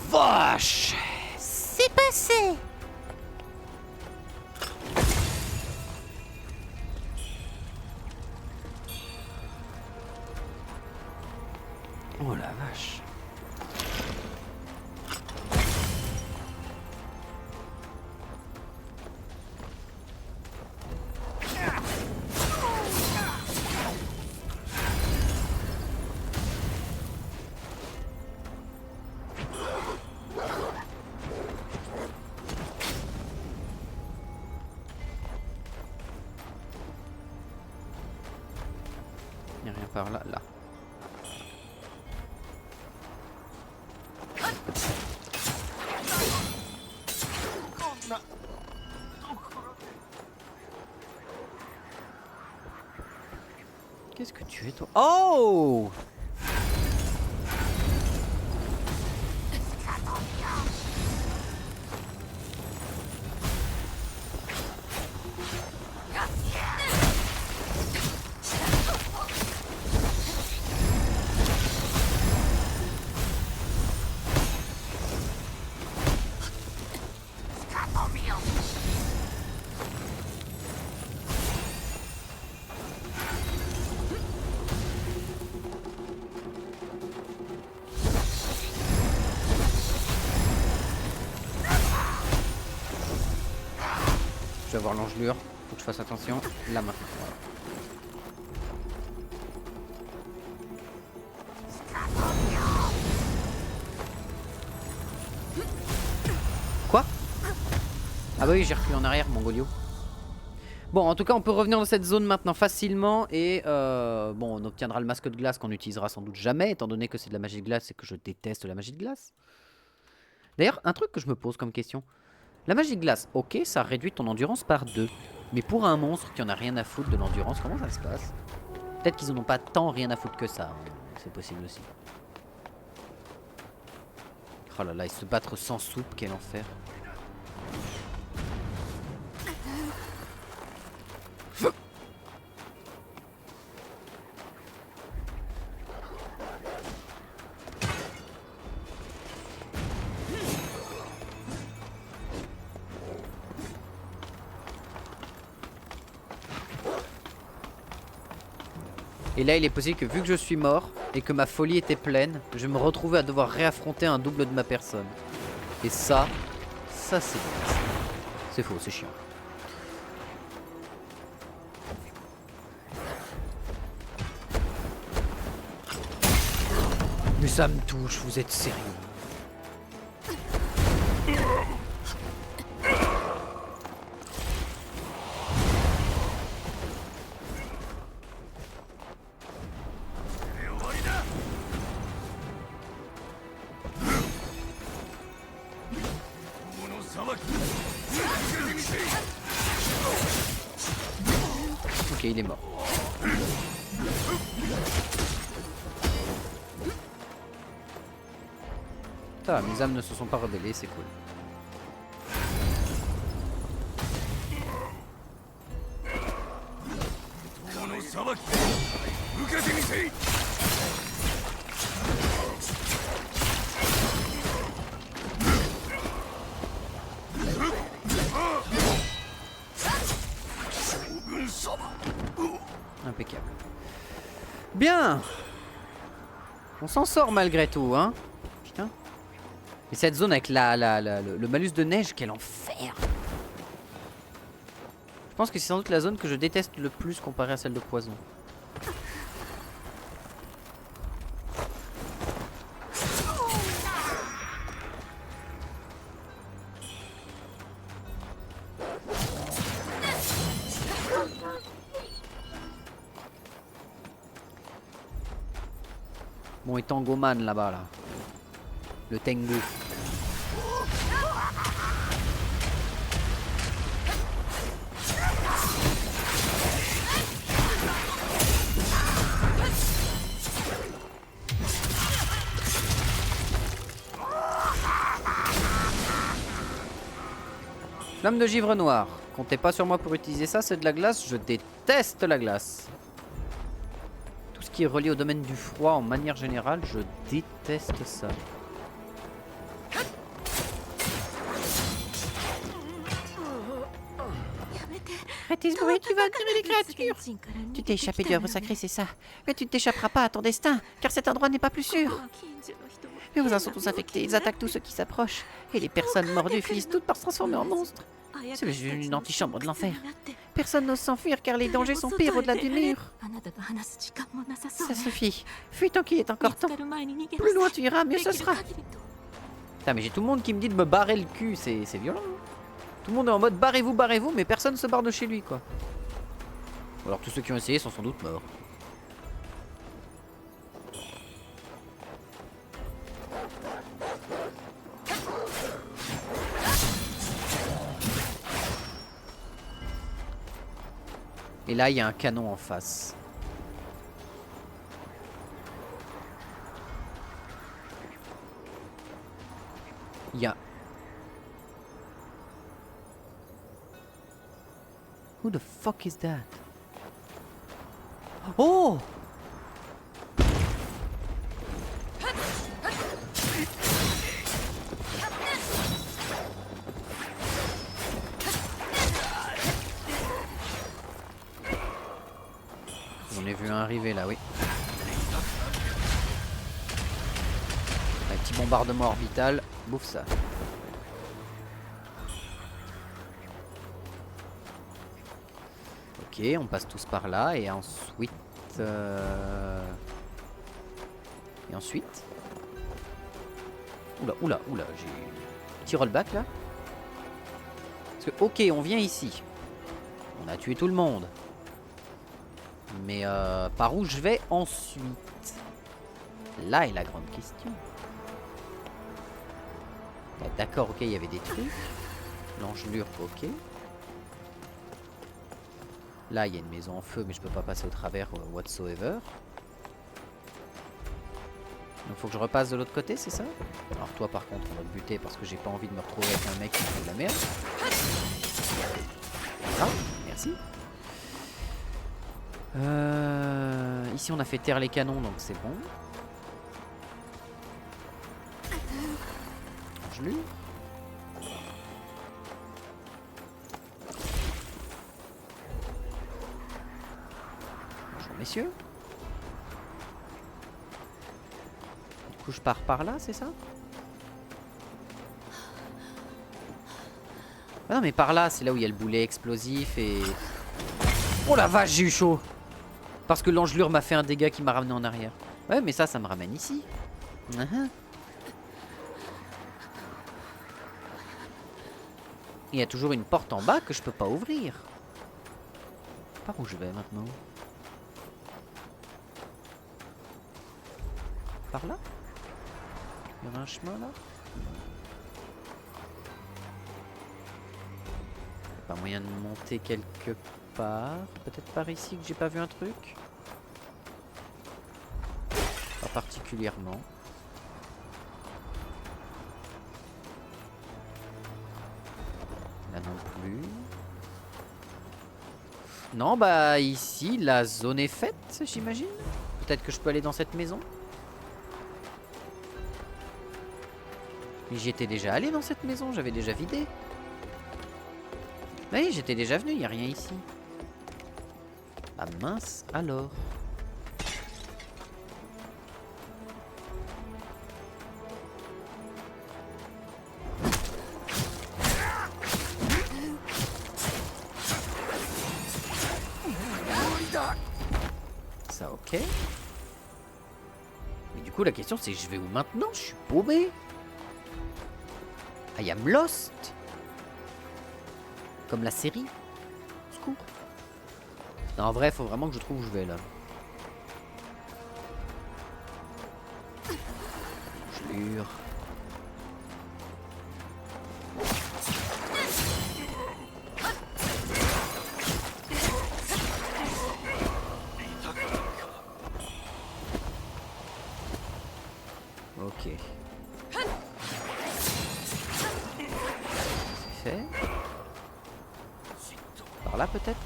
Vache! C'est passé. Oh la vache! Il n'y a rien par là, là. Qu'est-ce que tu es toi? Oh! Je vais avoir l'engelure, faut que je fasse attention. Là maintenant, voilà. Quoi? Ah bah oui, j'ai reculé en arrière, Mongolio. Bon, en tout cas, on peut revenir dans cette zone maintenant facilement. Et bon, on obtiendra le masque de glace qu'on n'utilisera sans doute jamais, étant donné que c'est de la magie de glace et que je déteste la magie de glace. D'ailleurs, un truc que je me pose comme question. La magie de glace, ok, ça réduit ton endurance par 2. Mais pour un monstre qui en a rien à foutre de l'endurance, comment ça se passe? Peut-être qu'ils en ont pas tant rien à foutre que ça. Hein. C'est possible aussi. Oh là là, ils se battent sans soupe, quel enfer. Et là, il est possible que vu que je suis mort et que ma folie était pleine, je me retrouvais à devoir réaffronter un double de ma personne. Et ça c'est bien. C'est faux, c'est chiant. Mais ça me touche, vous êtes sérieux? il est mort. Putain, mes âmes ne se sont pas rebellées, c'est cool. Impeccable. Bien. On s'en sort malgré tout, hein. Putain. Et cette zone avec le malus de neige, quel enfer. Je pense que c'est sans doute la zone que je déteste le plus comparée à celle de poison. Bon, et Tangoman là-bas, là. Le Tengu. Flamme de givre noir. Comptez pas sur moi pour utiliser ça, c'est de la glace. Je déteste la glace. Tout ce qui est relié au domaine du froid en manière générale, je déteste ça. Arrêtez ce bruit, tu vas attirer les créatures. Tu t'es échappé du havre sacré, c'est ça. Mais tu ne t'échapperas pas à ton destin, car cet endroit n'est pas plus sûr. Les voisins sont tous infectés, ils attaquent tous ceux qui s'approchent. Et les personnes mordues finissent toutes par se transformer en monstres. C'est une antichambre de l'enfer. Personne n'ose s'enfuir car les dangers sont pires au-delà du mur. Ça suffit. Fuis tant qu'il est encore temps. Plus loin tu iras, mieux ce sera. Putain, mais j'ai tout le monde qui me dit de me barrer le cul, c'est violent. Hein. Tout le monde est en mode barrez-vous, mais personne se barre de chez lui, quoi. Ou alors tous ceux qui ont essayé sont sans doute morts. Et là, il y a un canon en face. Il y a... Who the fuck is that? Oh! J'en ai vu un arriver là, oui. Un petit bombardement orbital, bouffe ça. Ok, on passe tous par là et ensuite... Et ensuite... Oula, j'ai... Petit rollback là. Parce que, ok, on vient ici. On a tué tout le monde. Mais par où je vais ensuite? Là est la grande question. D'accord, ok, il y avait des trucs. L'engelure, ok. Là, il y a une maison en feu, mais je peux pas passer au travers whatsoever. Donc faut que je repasse de l'autre côté, c'est ça? Alors toi, par contre, on va te buter parce que j'ai pas envie de me retrouver avec un mec qui fait de la merde. Ah, merci. Ici, on a fait taire les canons, donc c'est bon. Engelure. Messieurs. Du coup je pars par là, c'est ça? Ah non mais par là, c'est là où il y a le boulet explosif et... Oh la vache, j'ai eu chaud. Parce que l'engelure m'a fait un dégât qui m'a ramené en arrière. Ouais mais ça me ramène ici. Il y a toujours une porte en bas que je peux pas ouvrir. Par où je vais maintenant? Par là? Il y aura un chemin là? Pas moyen de monter quelque part. Peut-être par ici que j'ai pas vu un truc. Pas particulièrement. Là non plus. Non, bah ici, la zone est faite, j'imagine. Peut-être que je peux aller dans cette maison. Mais j'y étais déjà allé dans cette maison, j'avais déjà vidé. Oui, j'étais déjà venu, il n'y a rien ici. Ah mince, alors. Ça, ok. Mais du coup, la question c'est je vais où maintenant? Je suis paumé. I am lost. Comme la série. Secours. Non, en vrai, faut vraiment que je trouve où je vais là. Jure. Ok. C'est fait. Par là peut-être?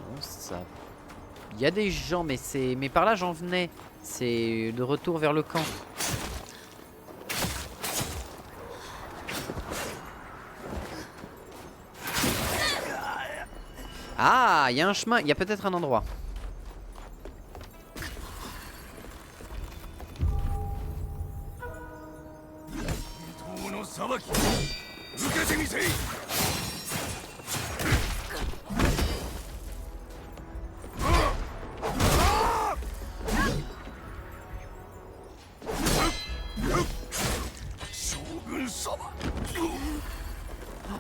Non, ça... Il y a des gens, mais c'est... Mais par là j'en venais. C'est de retour vers le camp. Ah, il y a un chemin, il y a peut-être un endroit.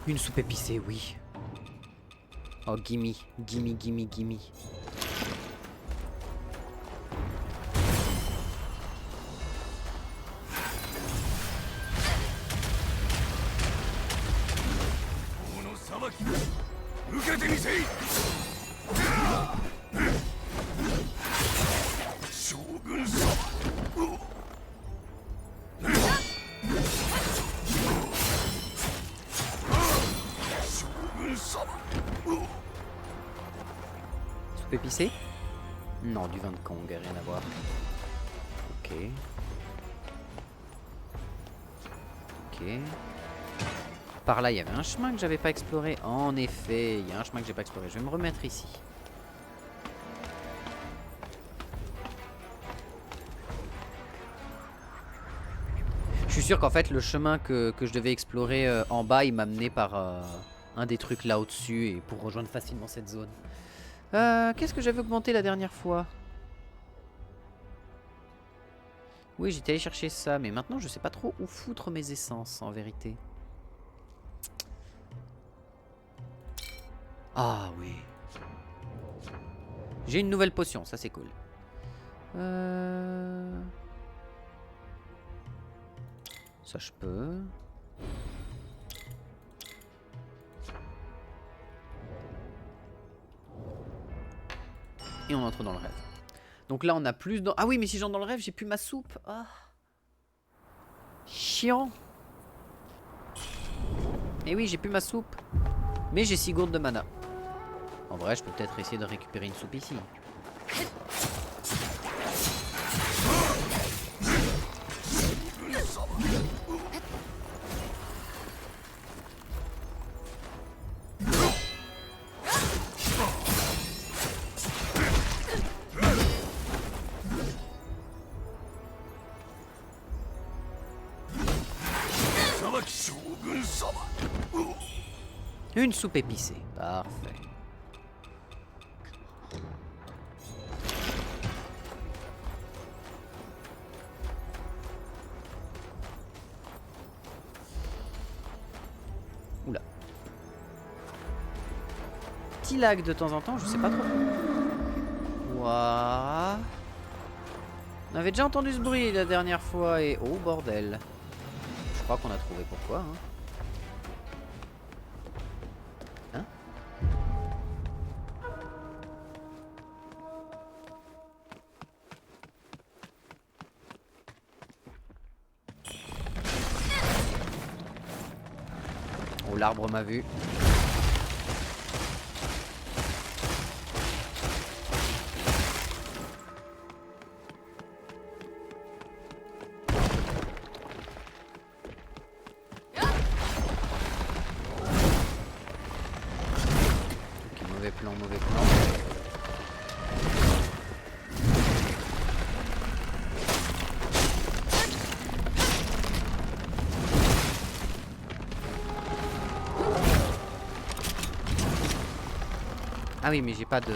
Une soupe épicée, oui. Oh, gimme, gimme, gimme, gimme. Soupe épicée? Non, du vin de Kong, rien à voir. Ok. Ok. Par là, il y avait un chemin que j'avais pas exploré. En effet, il y a un chemin que j'ai pas exploré. Je vais me remettre ici. Je suis sûr qu'en fait, le chemin que je devais explorer en bas, il m'a mené par un des trucs là au-dessus et pour rejoindre facilement cette zone. Qu'est-ce que j'avais augmenté la dernière fois? Oui, j'étais allé chercher ça, mais maintenant je sais pas trop où foutre mes essences en vérité. Ah oui. J'ai une nouvelle potion, ça c'est cool. Ça je peux. Et on entre dans le rêve. Donc là on a plus dans... Ah oui mais si j'entre dans le rêve j'ai plus ma soupe. Ah. Chiant. Et oui j'ai plus ma soupe. Mais j'ai 6 gourdes de mana. En vrai je peux peut-être essayer de récupérer une soupe ici. Une soupe épicée. Parfait. Oula. Petit lag de temps en temps, je sais pas trop. Ouah. On avait déjà entendu ce bruit la dernière fois et... Oh bordel. Je je crois qu'on a trouvé pourquoi. Hein. Hein? Oh, l'arbre m'a vu. Mauvais plan. Ah oui, mais j'ai pas de...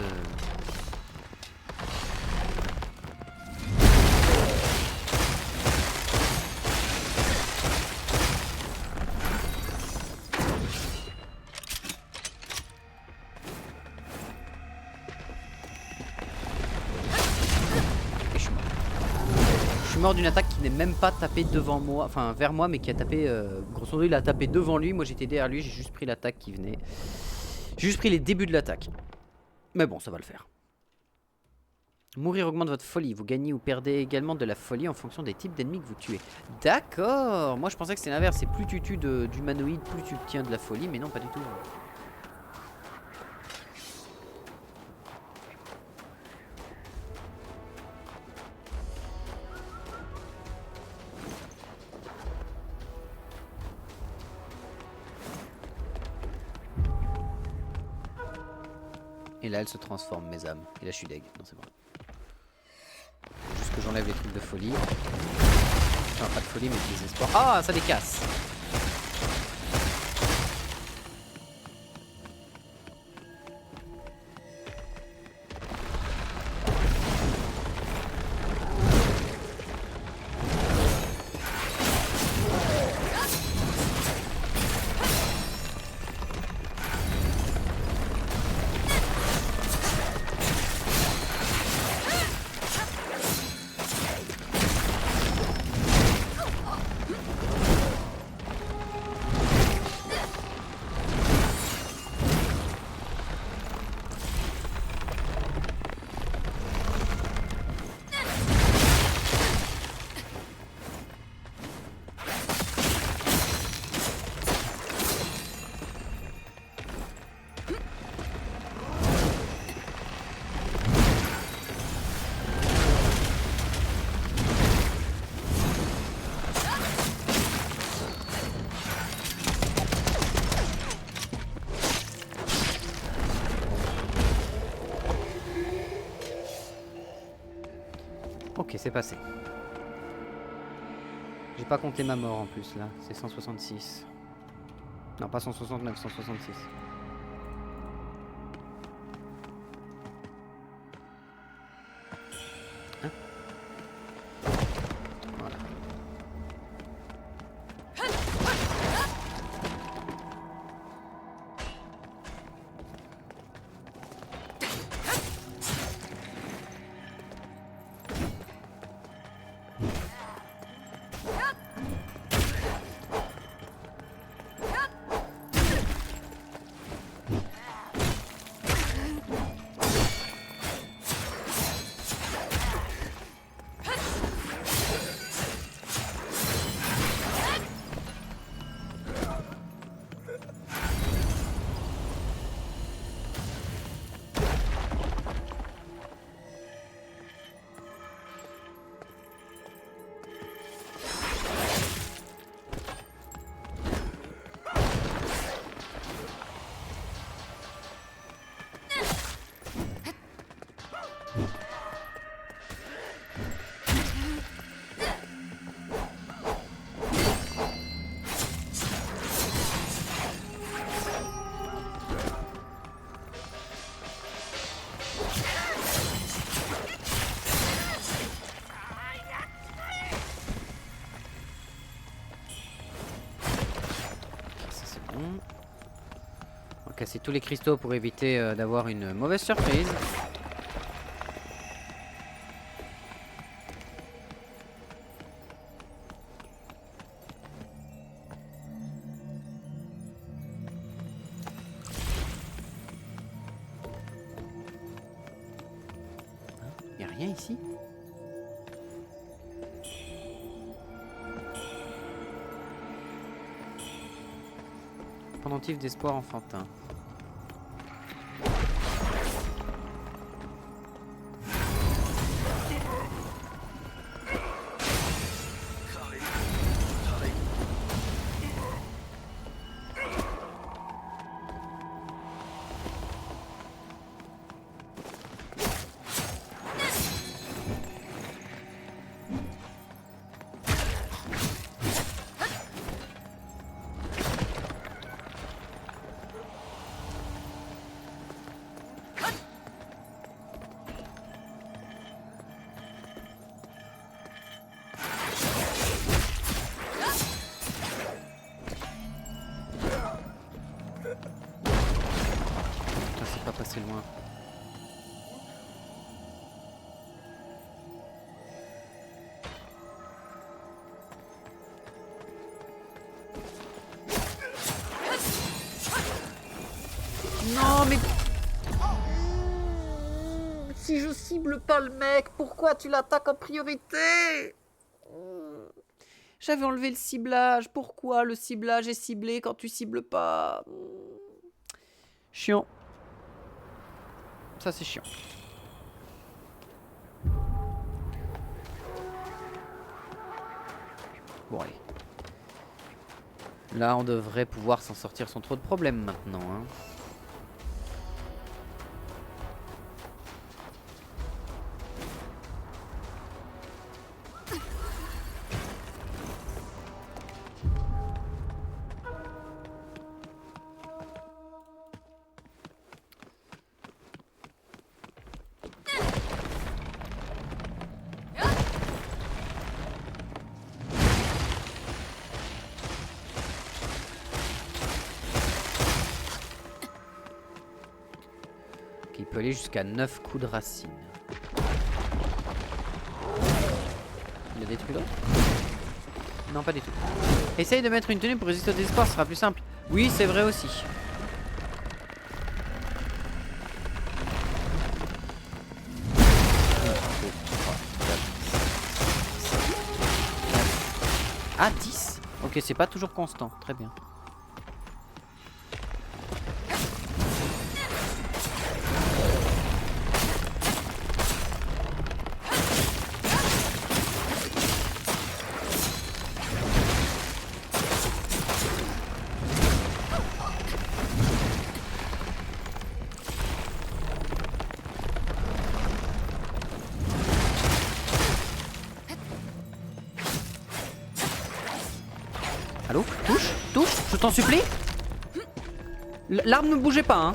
Mort d'une attaque qui n'est même pas tapée devant moi, enfin vers moi, mais qui a tapé, grosso modo il a tapé devant lui, moi j'étais derrière lui, j'ai juste pris l'attaque qui venait. J'ai juste pris les débuts de l'attaque. Mais bon, ça va le faire. Mourir augmente votre folie, vous gagnez ou perdez également de la folie en fonction des types d'ennemis que vous tuez. D'accord, moi je pensais que c'était l'inverse, c'est plus tu tues d'humanoïdes, plus tu obtiens de la folie, mais non pas du tout. Et là elle se transforme mes âmes. Et là je suis deg. Non c'est bon. Faut juste que j'enlève les trucs de folie. Enfin pas de folie mais de désespoir. Ah ça les casse. Ok, c'est passé. J'ai pas compté ma mort en plus là, c'est 166. Non, pas 169, 166. Hein? Voilà. On va casser tous les cristaux pour éviter d'avoir une mauvaise surprise. rien ici? Pendentif d'espoir enfantin. Passer loin. Non mais si je cible pas le mec, pourquoi tu l'attaques en priorité? J'avais enlevé le ciblage. Pourquoi le ciblage est ciblé quand tu cibles pas? Chiant. Ça c'est chiant. Bon allez. Là on devrait pouvoir s'en sortir sans trop de problèmes maintenant. Hein. Il peut aller jusqu'à 9 coups de racine. Il a détruit l'autre? Non, pas du tout. Essaye de mettre une tenue pour résister au désespoir, ce sera plus simple. Oui, c'est vrai aussi. Ah, 10. Ok, c'est pas toujours constant. Très bien. Allô? Touche? Touche? Je t'en supplie? L'arme ne bougeait pas, hein?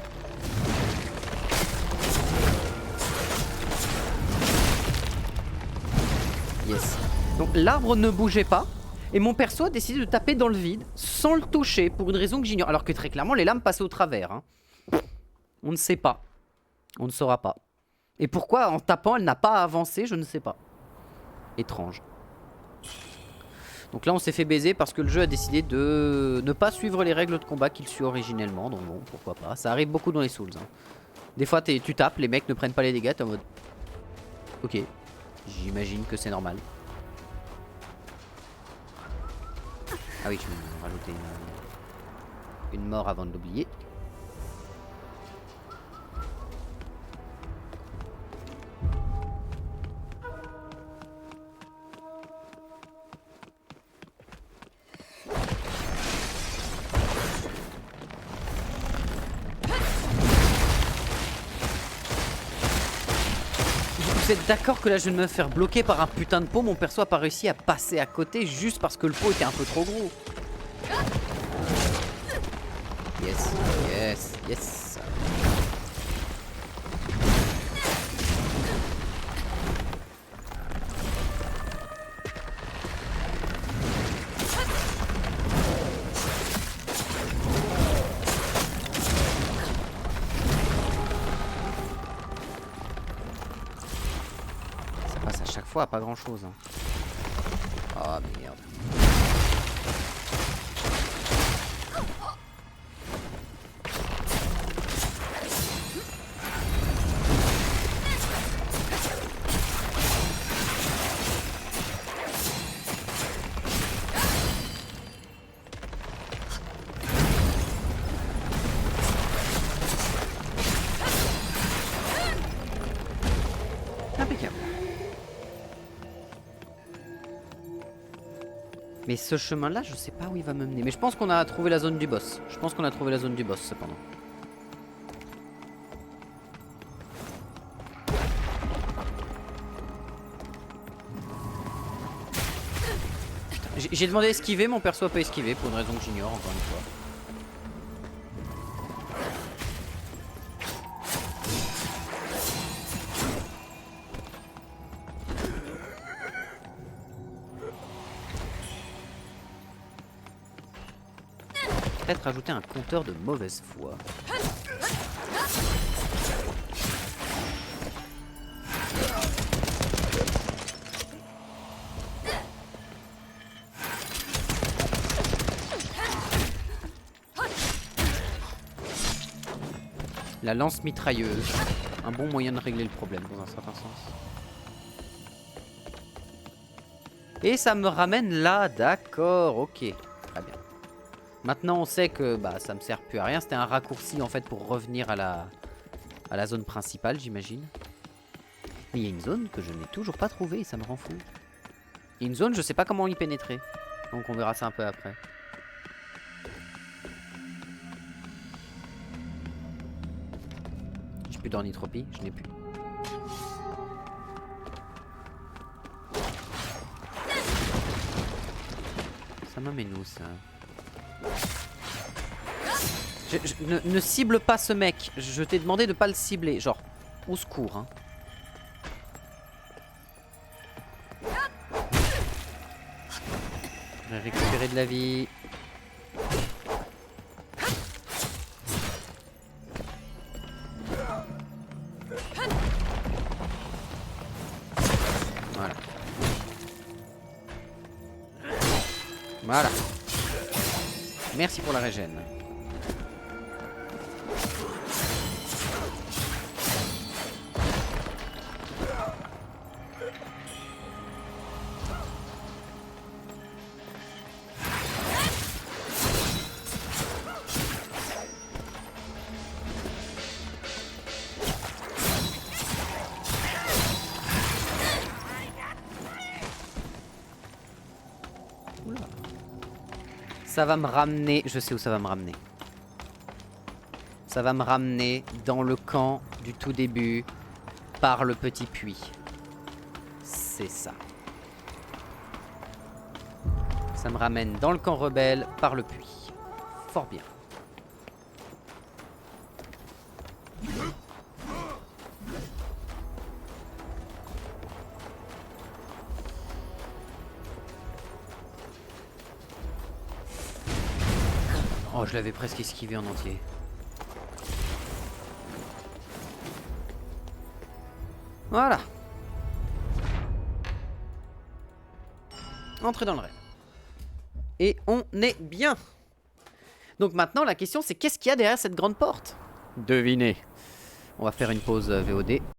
Yes. Donc l'arbre ne bougeait pas. Et mon perso a décidé de taper dans le vide sans le toucher pour une raison que j'ignore. Alors que très clairement les lames passaient au travers. Hein. On ne sait pas. On ne saura pas. Et pourquoi en tapant elle n'a pas avancé, je ne sais pas. Étrange. Donc là on s'est fait baiser parce que le jeu a décidé de ne pas suivre les règles de combat qu'il suit originellement. Donc bon, pourquoi pas. Ça arrive beaucoup dans les Souls. Hein. Des fois tu tapes, les mecs ne prennent pas les dégâts, t'es en mode... Ok, j'imagine que c'est normal. Ah oui, je vais rajouter une mort avant de l'oublier. Vous êtes d'accord que là je viens de me faire bloquer par un putain de pot, mon perso a pas réussi à passer à côté juste parce que le pot était un peu trop gros. Yes, yes, yes. Ça passe à chaque fois à pas grand chose. Hein. Oh merde. Mais ce chemin-là, je sais pas où il va me mener. Mais je pense qu'on a trouvé la zone du boss. Je pense qu'on a trouvé la zone du boss, cependant. J'ai demandé à esquiver, mon perso a pas esquivé pour une raison que j'ignore encore une fois. Peut-être rajouter un compteur de mauvaise foi. La lance mitrailleuse. Un bon moyen de régler le problème dans un certain sens. Et ça me ramène là, d'accord, ok. Très bien. Maintenant on sait que bah, ça me sert plus à rien. C'était un raccourci en fait pour revenir à la zone principale, j'imagine. Mais il y a une zone que je n'ai toujours pas trouvée et ça me rend fou. Il y a une zone, je sais pas comment y pénétrer. Donc on verra ça un peu après. J'ai plus d'ornithropie, je n'ai plus. Ça m'amène où ça? Ne cible pas ce mec. Je t'ai demandé de pas le cibler. Genre, au secours. Hein. Je vais récupérer de la vie. Voilà. Voilà. Merci pour la régène. Ça va me ramener, je sais où ça va me ramener. Ça va me ramener dans le camp du tout début par le petit puits. C'est ça. Ça me ramène dans le camp rebelle par le puits. Fort bien. Oh, je l'avais presque esquivé en entier. Voilà. Entrez dans le rêve. Et on est bien. Donc maintenant, la question c'est qu'est-ce qu'il y a derrière cette grande porte? Devinez. On va faire une pause VOD.